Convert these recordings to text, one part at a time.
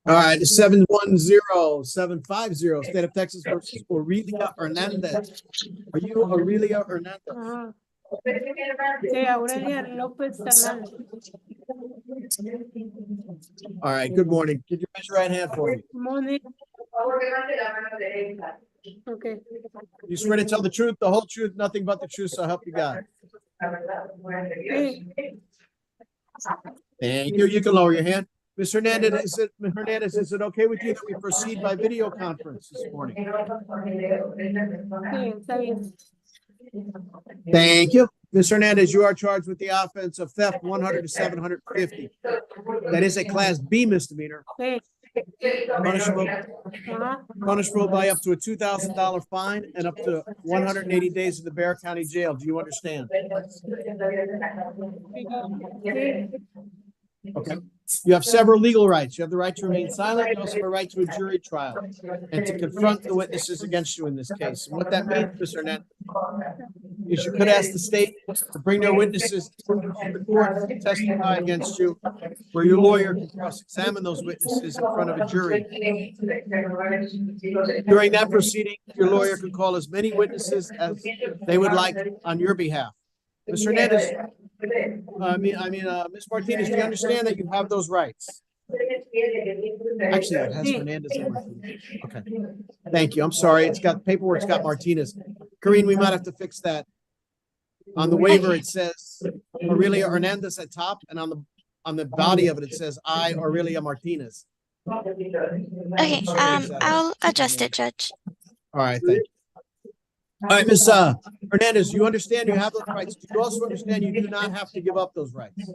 All right, 710-750, State of Texas versus Aurelia Hernandez. Are you Aurelia Hernandez? Ajá. Sí, Aurelia López Hernández. All right, good morning. Could you raise your right hand for me? Morning. Okay. You swear to tell the truth, the whole truth, nothing but the truth, so help you God. Sí. Thank you. You can lower your hand. Ms. Hernandez, is it okay with you that we proceed by video conference this morning? Sí, está bien. Thank you. Ms. Hernandez, you are charged with the offense of theft 100 to 750. That is a class B misdemeanor. Sí. Punishable, Ajá. punishable by up to a $2,000 fine and up to 180 days in the Bexar County Jail. Do you understand? Sí. Okay. You have several legal rights. You have the right to remain silent. You also have a right to a jury trial and to confront the witnesses against you in this case. And what that means, Mr. Hernandez, is you could ask the state to bring their witnesses to the court to testify against you, where your lawyer can cross-examine those witnesses in front of a jury. During that proceeding, your lawyer can call as many witnesses as they would like on your behalf. Ms. Hernandez, Ms. Martinez, do you understand that you have those rights? Actually, it has Hernandez and Martinez. Okay. Thank you. I'm sorry. It's got paperwork's got Martinez. Karine, we might have to fix that. On the waiver, it says Aurelia Hernandez at top, and on the body of it, it says I, Aurelia Martinez. Okay, I'll adjust it, Judge. All right, thank you. All right, Ms. Hernandez, you understand you have those rights. Do you also understand you do not have to give up those rights?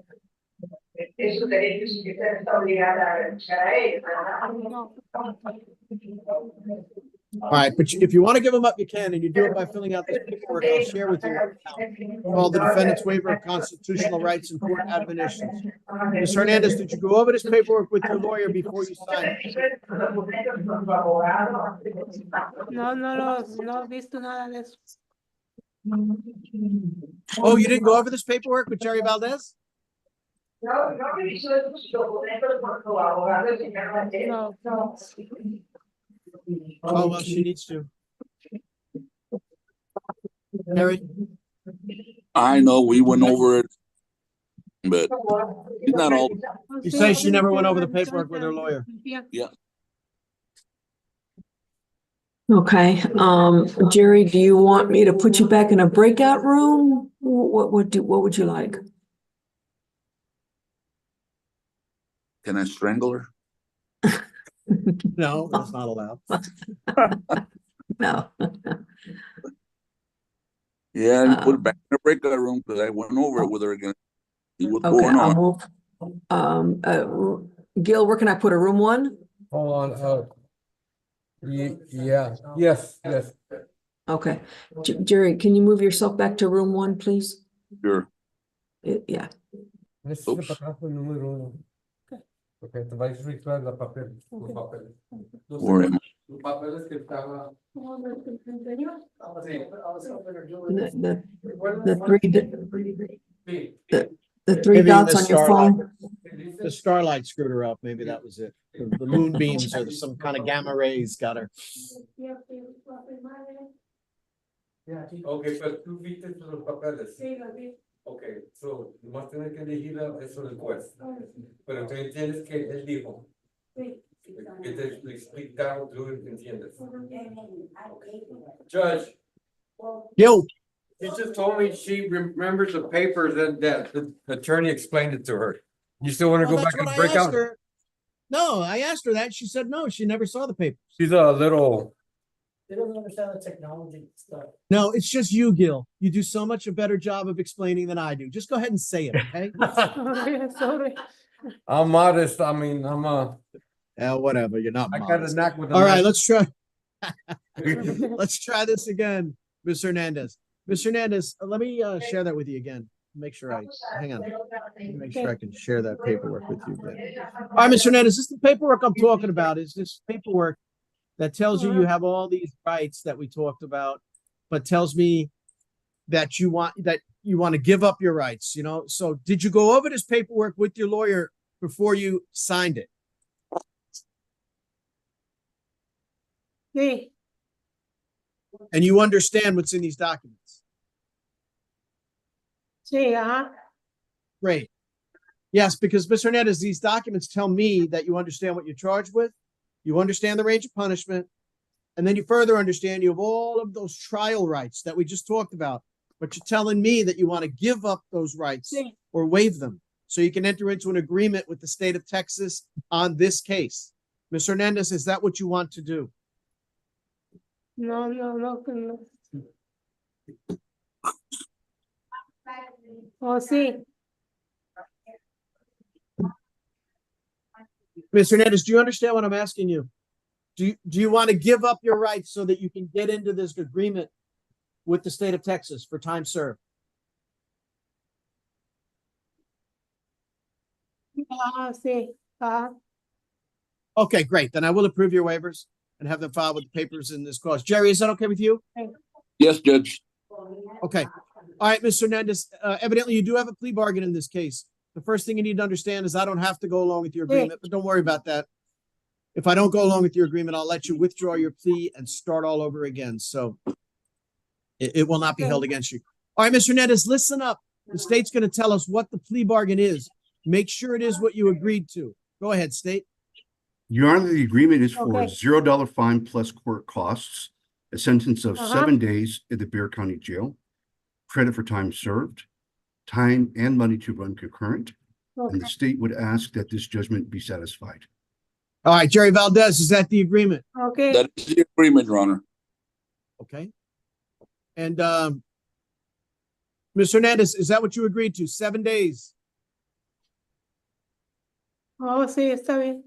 All right, but if you want to give them up, you can, and you do it by filling out this paperwork I'll share with you called the Defendant's Waiver of Constitutional Rights and Court Admonitions. Ms. Hernandez, did you go over this paperwork with your lawyer before you signed it? No he visto nada de eso. Oh, you didn't go over this paperwork with Jerry Valdez? No. Oh, well, she needs to. Harry? I know we went over it, but it's not all. You say she never went over the paperwork with her lawyer. Yeah. Okay, Jerry, do you want me to put you back in a breakout room? What would you like? Can I strangle her? No, that's not allowed. No. Yeah, and put it back in the breakout room because I went over it with her again. See what's Okay, going I'll on. move. Gil, where can I put a room one? Hold on. Yeah. Yes. Okay, Jerry, can you move yourself back to room one, please? Sure. Yeah. Oops. Okay, te vais a registrar la papel. Los papeles. Where am I? Los papeles que estaba. The three Maybe dots the on your starlight. phone. The starlight screwed her up. Maybe that was it. The moonbeams or some kind of gamma rays got her. Okay, pero tú viste los papeles. Okay, so nomás tienes que elegir eso del juez. Pero tú entiendes que él dijo. Que te explicaron, tú entiendes. Judge. Yo, She just told me she remembers the papers and that the attorney explained it to her. You still want to go back and break out? No, I asked her that. She said no, she never saw the paper. She's a little. They don't understand the technology stuff. No, it's just you, Gil. You do so much a better job of explaining than I do. Just go ahead and say it, okay? Sorry. I'm modest. I mean, I'm a. Whatever. You're not. I got modest. a knack with. All right, let's try. Let's try this again, Ms. Hernandez. Ms. Hernandez, let me share that with you again. Make sure hang on. Make sure I can share that paperwork with you again. All right, Ms. Hernandez, this is the paperwork I'm talking about. Is this paperwork that tells you have all these rights that we talked about, but tells me that you want to give up your rights, you know? So did you go over this paperwork with your lawyer before you signed it? Sí, And you understand what's in these documents. sí, ajá. Great. Yes, because Mr. Hernandez, these documents tell me that you understand what you're charged with, you understand the range of punishment, and then you further understand you have all of those trial rights that we just talked about, but you're telling me that you want to give up those rights Sí, or waive them so you can enter into an agreement with the state of Texas on this case. Mr. Hernandez, is that what you want to do? no, no, no, que no. Oh, sí, Mr. Hernandez, do you understand what I'm asking you? Do you want to give up your rights so that you can get into this agreement with the state of Texas for time served? sí, ajá. Okay, great. Then I will approve your waivers and have them filed with the papers in this cause. Jerry, is that okay with you? Yes, Judge. Okay. All right, Mr. Hernandez, evidently you do have a plea bargain in this case. The first thing you need to understand is I don't have to go along with your agreement, but don't worry about that. If I don't go along with your agreement, I'll let you withdraw your plea and start all over again. So it will not be held against you. All right, Mr. Hernandez, listen up. The state's going to tell us what the plea bargain is. Make sure it is what you agreed to. Go ahead, state. Your Honor, the agreement is for Okay. $0 fine plus court costs, a sentence of Uh-huh. 7 days in the Bexar County Jail, credit for time served, time and money to run concurrent, and Okay, the state would ask that this judgment be satisfied. All right, Jerry Valdez, is that the agreement? okay, That is the agreement, Your Honor. Okay. And Mr. Hernandez, is that what you agreed to? 7 days? oh, sí, está bien.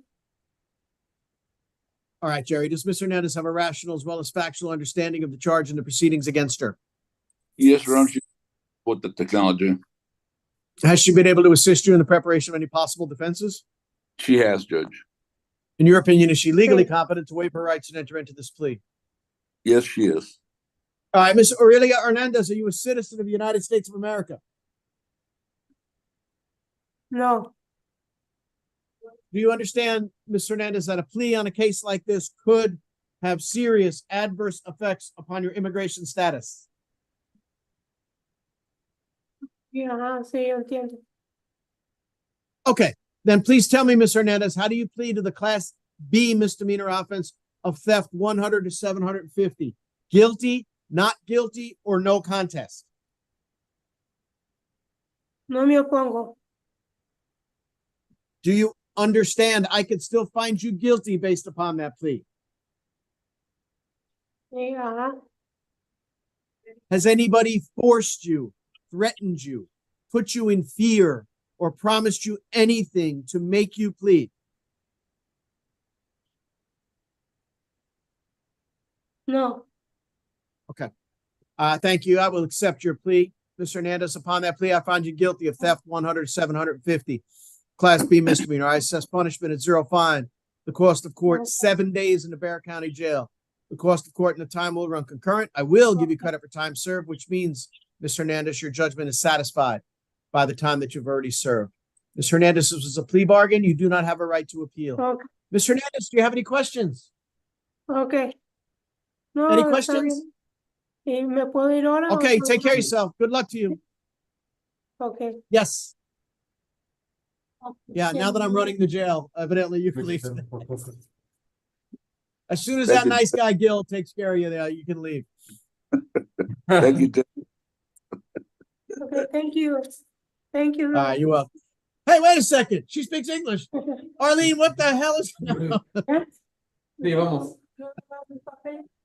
All right, Jerry, does Mr. Hernandez have a rational as well as factual understanding of the charge and the proceedings against her? Yes, Your Honor. She with the technology. Has she been able to assist you in the preparation of any possible defenses? She has, Judge. In your opinion, is she legally Okay. competent to waive her rights and enter into this plea? Yes, she is. All right, Ms. Aurelia Hernandez, are you a citizen of the United States of America? No, Do you understand, Ms. Hernandez, that a plea on a case like this could have serious adverse effects upon your immigration status? sí, ajá, sí, yo entiendo. Okay, then please tell me, Ms. Hernandez, how do you plead to the Class B misdemeanor offense of theft 100 to 750? Guilty, not guilty, or no contest? No me opongo. Do you understand I could still find you guilty based upon that plea? Sí, ajá. Has anybody forced you, threatened you, put you in fear, or promised you anything to make you plead? No, Thank you. I will accept your plea. Ms. Hernandez, upon that plea, I find you guilty of theft 100 to 750. Class B misdemeanor. I assess punishment at 0 fine. The cost of court, 7 days in the Bexar County Jail. The cost of court and the time will run concurrent. I will give you credit for time served, which means, Ms. Hernandez, your judgment is satisfied by the time that you've already served. Ms. Hernandez, this was a plea bargain. You do not have a right to appeal. okay, Ms. Hernandez, do you have any questions? okay. No, Any está questions? bien. ¿Y me puedo ir ahora? o Okay, no? take care of yourself. Good luck to you. Okay. Yes. Yeah, now that I'm running the jail, evidently you can leave. As soon as that Thank you. nice guy Gil takes care of you there, you can leave. Thank you, Judge. Okay, thank you. Thank you. All right, you're welcome. Hey, wait a second. She speaks English. Arlene, what the hell is? Sí, vamos. All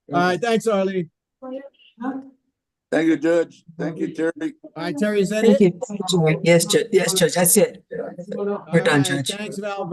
right, thanks, Arlene. Thank you, Judge. Thank you, Terry. All right, Terry, is that Thank it? you. Yes, Judge. Yes, Judge. That's it. All We're done, right, Judge. Thanks, Val.